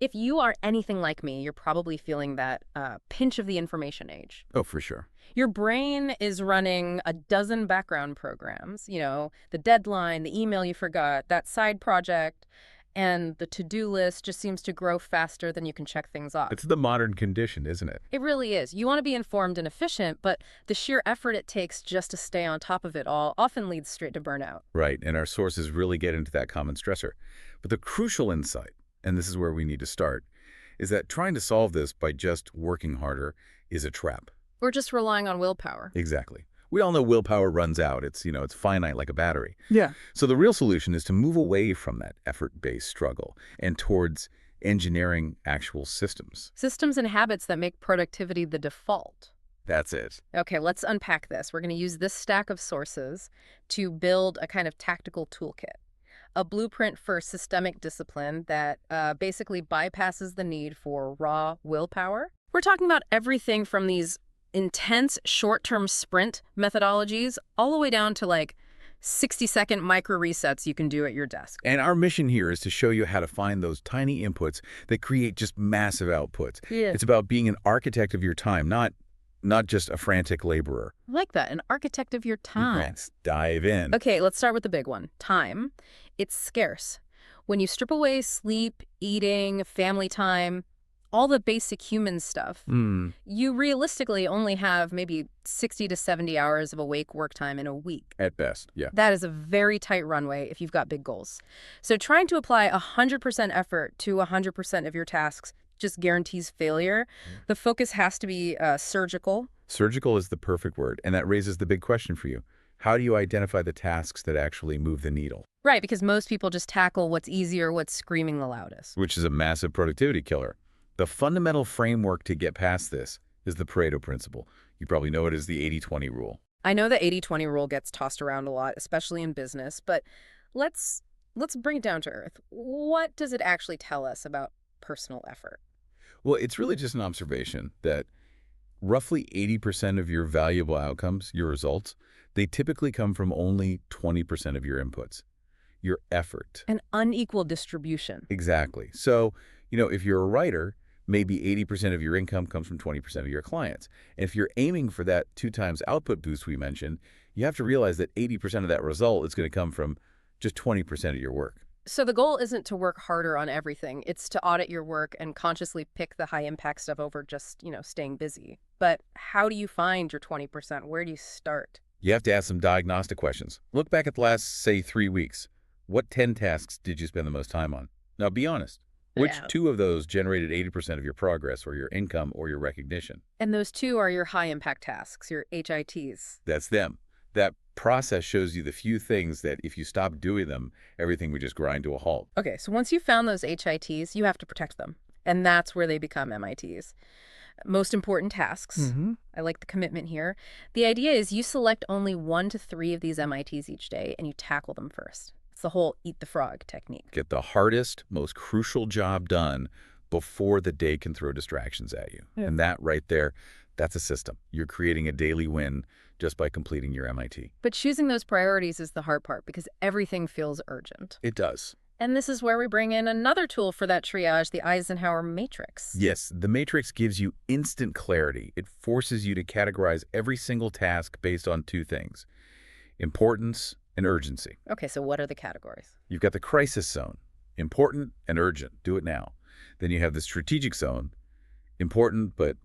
If you are anything like me, you're probably feeling that pinch of the information age. Oh, for sure. Your brain is running a dozen background programs, the deadline, the email you forgot, that side project, and the to-do list just seems to grow faster than you can check things off. It's the modern condition, isn't it? It really is. You want to be informed and efficient, but the sheer effort it takes just to stay on top of it all often leads straight to burnout. Right, and our sources really get into that common stressor. But the crucial insight, and this is where we need to start, is that trying to solve this by just working harder is a trap. We're just relying on willpower. Exactly. We all know willpower runs out. It's finite like a battery. Yeah. So the real solution is to move away from that effort-based struggle and towards engineering actual systems. Systems and habits that make productivity the default. That's it. Okay, let's unpack this. We're going to use this stack of sources to build a kind of tactical toolkit, a blueprint for systemic discipline that basically bypasses the need for raw willpower. We're talking about everything from these intense short-term sprint methodologies all the way down to 60-second micro resets you can do at your desk. And our mission here is to show you how to find those tiny inputs that create just massive outputs. Yeah. It's about being an architect of your time, not just a frantic laborer. I like that, an architect of your time. Let's dive in. Okay, let's start with the big one, time. It's scarce. When you strip away sleep, eating, family time, all the basic human stuff, you realistically only have maybe 60 to 70 hours of awake work time in a week. At best, yeah. That is a very tight runway if you've got big goals. So trying to apply 100% effort to 100% of your tasks just guarantees failure. The focus has to be surgical. Surgical is the perfect word, and that raises the big question for you. How do you identify the tasks that actually move the needle? Right, because most people just tackle what's easier, what's screaming the loudest. Which is a massive productivity killer. The fundamental framework to get past this is the Pareto Principle. You probably know it as the 80-20 rule. I know the 80-20 rule gets tossed around a lot, especially in business, but let's bring it down to earth. What does it actually tell us about personal effort? Well, it's really just an observation that roughly 80% of your valuable outcomes, your results, they typically come from only 20% of your inputs, your effort. An unequal distribution. Exactly. So, if you're a writer, maybe 80% of your income comes from 20% of your clients. And if you're aiming for that 2 times output boost we mentioned, you have to realize that 80% of that result is going to come from just 20% of your work. So the goal isn't to work harder on everything. It's to audit your work and consciously pick the high impact stuff over just, staying busy. But how do you find your 20%? Where do you start? You have to ask some diagnostic questions. Look back at the last, say, 3 weeks. What 10 tasks did you spend the most time on? Now, be honest. Which 2 of those generated 80% of your progress or your income or your recognition? And those 2 are your high-impact tasks, your HITs. That's them. That process shows you the few things that if you stop doing them, everything would just grind to a halt. Okay, so once you've found those HITs, you have to protect them. And that's where they become MITs. Most important tasks. I like the commitment here. The idea is you select only 1 to 3 of these MITs each day and you tackle them first. It's the whole eat the frog technique. Get the hardest, most crucial job done before the day can throw distractions at you. Yeah. And that right there, that's a system. You're creating a daily win just by completing your MIT. But choosing those priorities is the hard part because everything feels urgent. It does. And this is where we bring in another tool for that triage, the Eisenhower Matrix. Yes, the Matrix gives you instant clarity. It forces you to categorize every single task based on 2 things, importance and urgency. Okay, so what are the categories? You've got the crisis zone, important and urgent, do it now. Then you have the strategic zone, important but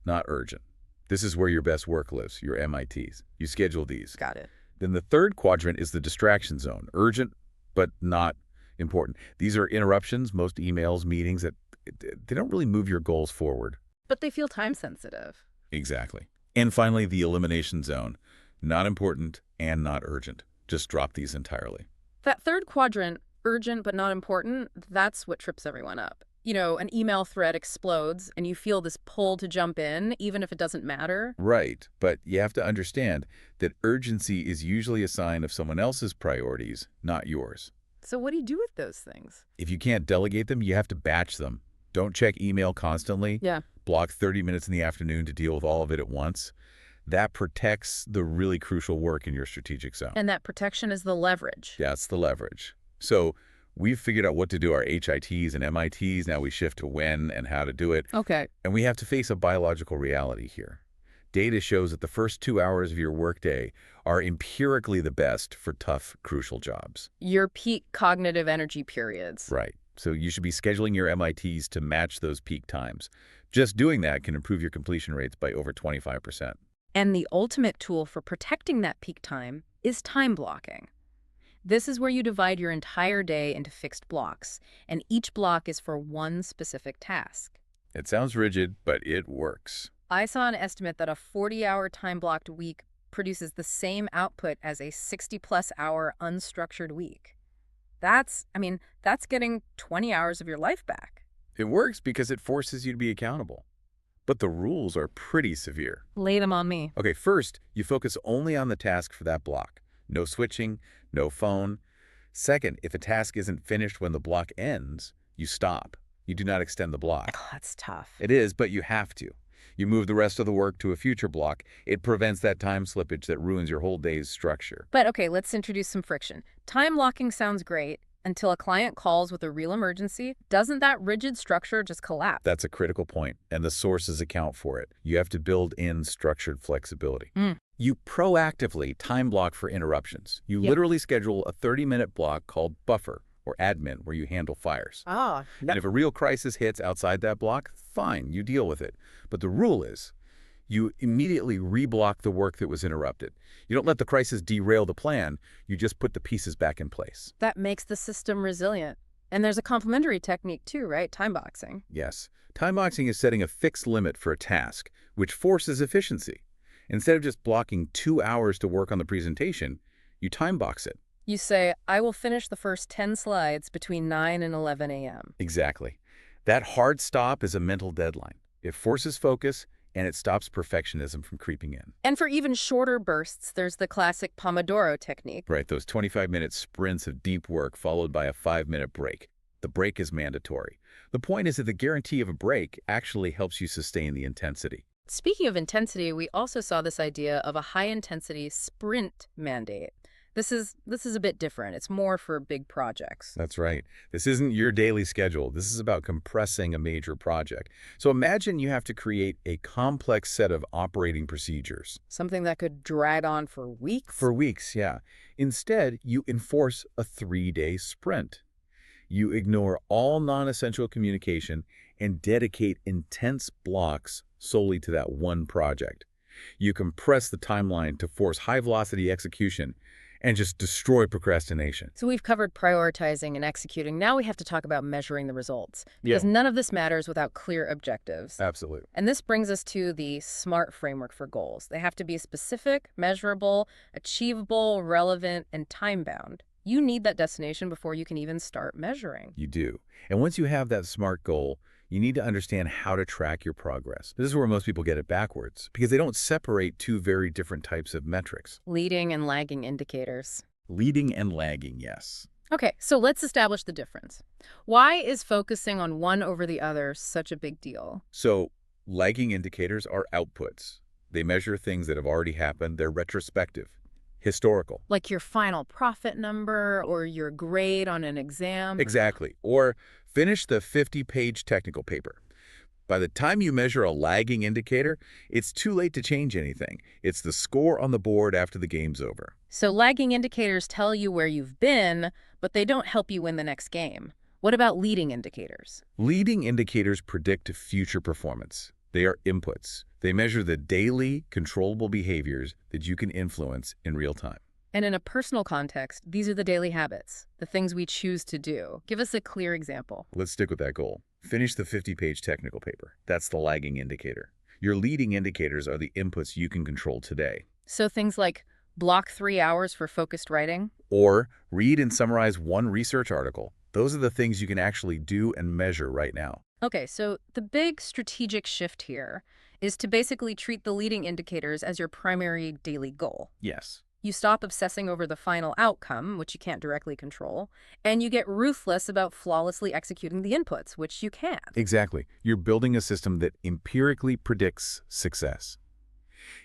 not urgent. This is where your best work lives, your MITs. You schedule these. Got it. Then the third quadrant is the distraction zone, urgent but not important. These are interruptions, most emails, meetings, that they don't really move your goals forward. But they feel time sensitive. Exactly. And finally, the elimination zone, not important and not urgent. Just drop these entirely. That third quadrant, urgent but not important, that's what trips everyone up. An email thread explodes and you feel this pull to jump in, even if it doesn't matter. Right. But you have to understand that urgency is usually a sign of someone else's priorities, not yours. So what do you do with those things? If you can't delegate them, you have to batch them. Don't check email constantly. Yeah. Block 30 minutes in the afternoon to deal with all of it at once. That protects the really crucial work in your strategic zone. And that protection is the leverage. That's the leverage. So We've figured out what to do our HITs and MITs. Now we shift to when and how to do it. Okay. And we have to face a biological reality here. Data shows that the first 2 hours of your workday are empirically the best for tough, crucial jobs. Your peak cognitive energy periods. Right. So you should be scheduling your MITs to match those peak times. Just doing that can improve your completion rates by over 25%. And the ultimate tool for protecting that peak time is time blocking. This is where you divide your entire day into fixed blocks, and each block is for one specific task. It sounds rigid, but it works. I saw an estimate that a 40-hour time-blocked week produces the same output as a 60-plus hour unstructured week. That's getting 20 hours of your life back. It works because it forces you to be accountable. But the rules are pretty severe. Lay them on me. Okay, first, you focus only on the task for that block. No switching, no phone. Second, if a task isn't finished when the block ends, you stop. You do not extend the block. Oh, that's tough. It is, but you have to. You move the rest of the work to a future block. It prevents that time slippage that ruins your whole day's structure. But okay, let's introduce some friction. Time blocking sounds great until a client calls with a real emergency. Doesn't that rigid structure just collapse? That's a critical point, and the sources account for it. You have to build in structured flexibility. You proactively time block for interruptions. You literally schedule a 30-minute block called buffer or admin where you handle fires. Oh, And if a real crisis hits outside that block, fine, you deal with it. But the rule is you immediately reblock the work that was interrupted. You don't let the crisis derail the plan. You just put the pieces back in place. that makes the system resilient. And there's a complementary technique too, right? Time boxing. Yes, time boxing is setting a fixed limit for a task, which forces efficiency. Instead of just blocking 2 hours to work on the presentation, you time box it. You say, I will finish the first 10 slides between 9 and 11 a.m. Exactly. That hard stop is a mental deadline. It forces focus, and it stops perfectionism from creeping in. And for even shorter bursts, there's the classic Pomodoro technique. Right, those 25-minute sprints of deep work followed by a 5-minute break. The break is mandatory. The point is that the guarantee of a break actually helps you sustain the intensity. Speaking of intensity, we also saw this idea of a high-intensity sprint mandate. This is a bit different. It's more for big projects. That's right. This isn't your daily schedule. This is about compressing a major project. So imagine you have to create a complex set of operating procedures. Something that could drag on for weeks. For weeks, yeah. Instead, you enforce a 3-day sprint. You ignore all non-essential communication and dedicate intense blocks solely to that one project. You compress the timeline to force high-velocity execution and just destroy procrastination. So we've covered prioritizing and executing. Now we have to talk about measuring the results. Because none of this matters without clear objectives. Absolutely. And this brings us to the SMART framework for goals. They have to be specific, measurable, achievable, relevant, and time-bound. You need that destination before you can even start measuring. You do. And once you have that SMART goal, you need to understand how to track your progress. This is where most people get it backwards, because they don't separate two very different types of metrics. Leading and lagging indicators. Leading and lagging, yes. Okay, so let's establish the difference. Why is focusing on one over the other such a big deal? So lagging indicators are outputs. They measure things that have already happened. They're retrospective, historical. Like your final profit number or your grade on an exam? Exactly. Or finish the 50-page technical paper. By the time you measure a lagging indicator, it's too late to change anything. It's the score on the board after the game's over. So lagging indicators tell you where you've been, but they don't help you win the next game. What about leading indicators? Leading indicators predict future performance. They are inputs. They measure the daily, controllable behaviors that you can influence in real time. And in a personal context, these are the daily habits, the things we choose to do. Give us a clear example. Let's stick with that goal. Finish the 50-page technical paper. That's the lagging indicator. Your leading indicators are the inputs you can control today. So things like block 3 hours for focused writing? Or read and summarize one research article. Those are the things you can actually do and measure right now. Okay, so the big strategic shift here is to basically treat the leading indicators as your primary daily goal. Yes. You stop obsessing over the final outcome, which you can't directly control, and you get ruthless about flawlessly executing the inputs, which you can. Exactly. You're building a system that empirically predicts success.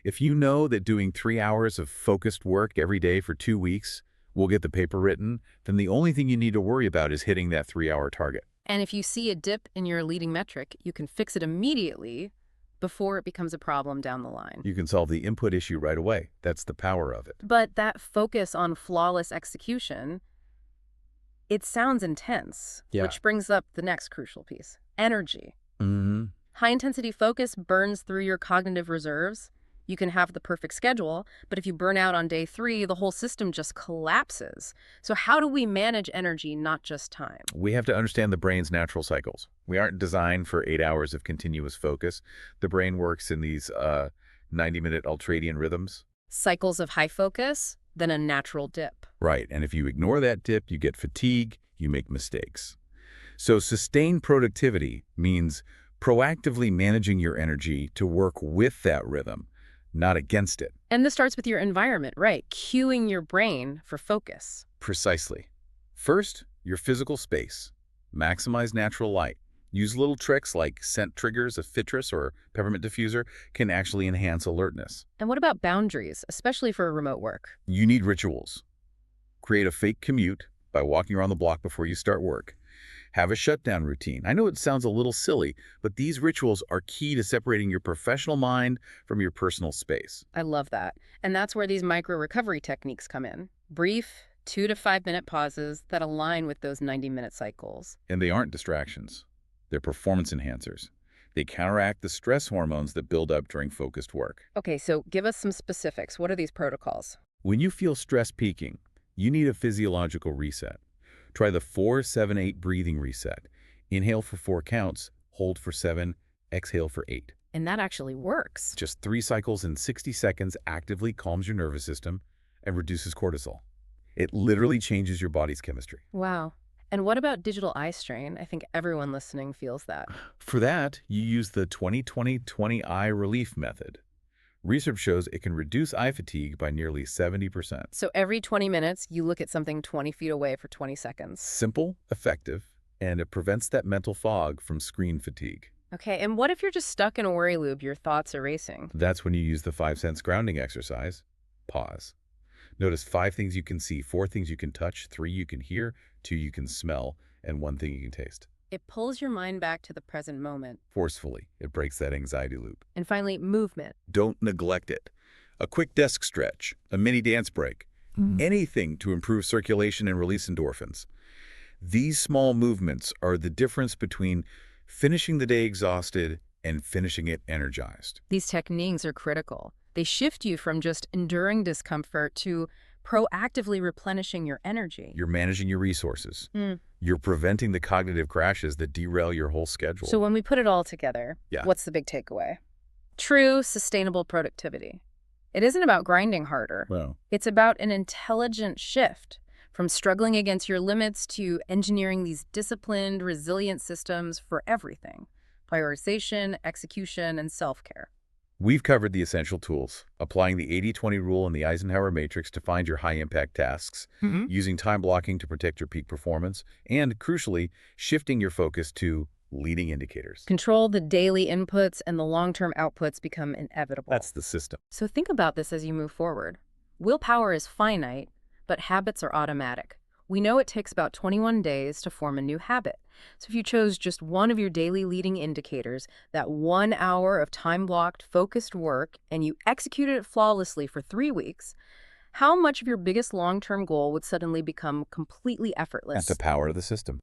If you know that doing 3 hours of focused work every day for 2 weeks We'll get the paper written, then the only thing you need to worry about is hitting that 3-hour target. And if you see a dip in your leading metric, you can fix it immediately before it becomes a problem down the line. You can solve the input issue right away. That's the power of it. But that focus on flawless execution, it sounds intense, Yeah. which brings up the next crucial piece, energy. Mm-hmm. High-intensity focus burns through your cognitive reserves. You can have the perfect schedule, but if you burn out on day 3, the whole system just collapses. So how do we manage energy, not just time? We have to understand the brain's natural cycles. We aren't designed for 8 hours of continuous focus. The brain works in these 90-minute ultradian rhythms. Cycles of high focus, then a natural dip. Right, and if you ignore that dip, you get fatigue, you make mistakes. So sustained productivity means proactively managing your energy to work with that rhythm, not against it. And this starts with your environment, right? Cueing your brain for focus. Precisely. First, your physical space. Maximize natural light. Use little tricks like scent triggers, a citrus or peppermint diffuser can actually enhance alertness. And what about boundaries, especially for remote work? You need rituals. Create a fake commute by walking around the block before you start work. Have a shutdown routine. I know it sounds a little silly, but these rituals are key to separating your professional mind from your personal space. I love that. And that's where these micro-recovery techniques come in. Brief, 2 to 5 minute pauses that align with those 90-minute cycles. And they aren't distractions. They're performance enhancers. They counteract the stress hormones that build up during focused work. Okay, so give us some specifics. What are these protocols? When you feel stress peaking, you need a physiological reset. Try the 4-7-8 breathing reset. Inhale for 4 counts, hold for 7, exhale for 8. And that actually works. Just 3 cycles in 60 seconds actively calms your nervous system and reduces cortisol. It literally changes your body's chemistry. Wow. And what about digital eye strain? I think everyone listening feels that. For that, you use the 20-20-20 eye relief method. Research shows it can reduce eye fatigue by nearly 70%. So every 20 minutes, you look at something 20 feet away for 20 seconds. Simple, effective, and it prevents that mental fog from screen fatigue. Okay, and what if you're just stuck in a worry loop, your thoughts are racing? That's when you use the 5-sense grounding exercise. Pause. Notice 5 things you can see, 4 things you can touch, 3 you can hear, 2 you can smell, and 1 thing you can taste. It pulls your mind back to the present moment. Forcefully, it breaks that anxiety loop. And finally, movement. Don't neglect it. A quick desk stretch, a mini dance break, anything to improve circulation and release endorphins. These small movements are the difference between finishing the day exhausted and finishing it energized. These techniques are critical. They shift you from just enduring discomfort to proactively replenishing your energy. You're managing your resources. You're preventing the cognitive crashes that derail your whole schedule. So when we put it all together, what's the big takeaway? True, sustainable productivity. It isn't about grinding harder. Wow. It's about an intelligent shift from struggling against your limits to engineering these disciplined, resilient systems for everything. Prioritization, execution, and self-care. We've covered the essential tools, applying the 80-20 rule and the Eisenhower Matrix to find your high-impact tasks, using time blocking to protect your peak performance, and, crucially, shifting your focus to leading indicators. Control the daily inputs and the long-term outputs become inevitable. That's the system. So think about this as you move forward. Willpower is finite, but habits are automatic. We know it takes about 21 days to form a new habit. So if you chose just one of your daily leading indicators, that 1 hour of time-blocked, focused work, and you executed it flawlessly for 3 weeks, how much of your biggest long-term goal would suddenly become completely effortless? That's the power of the system.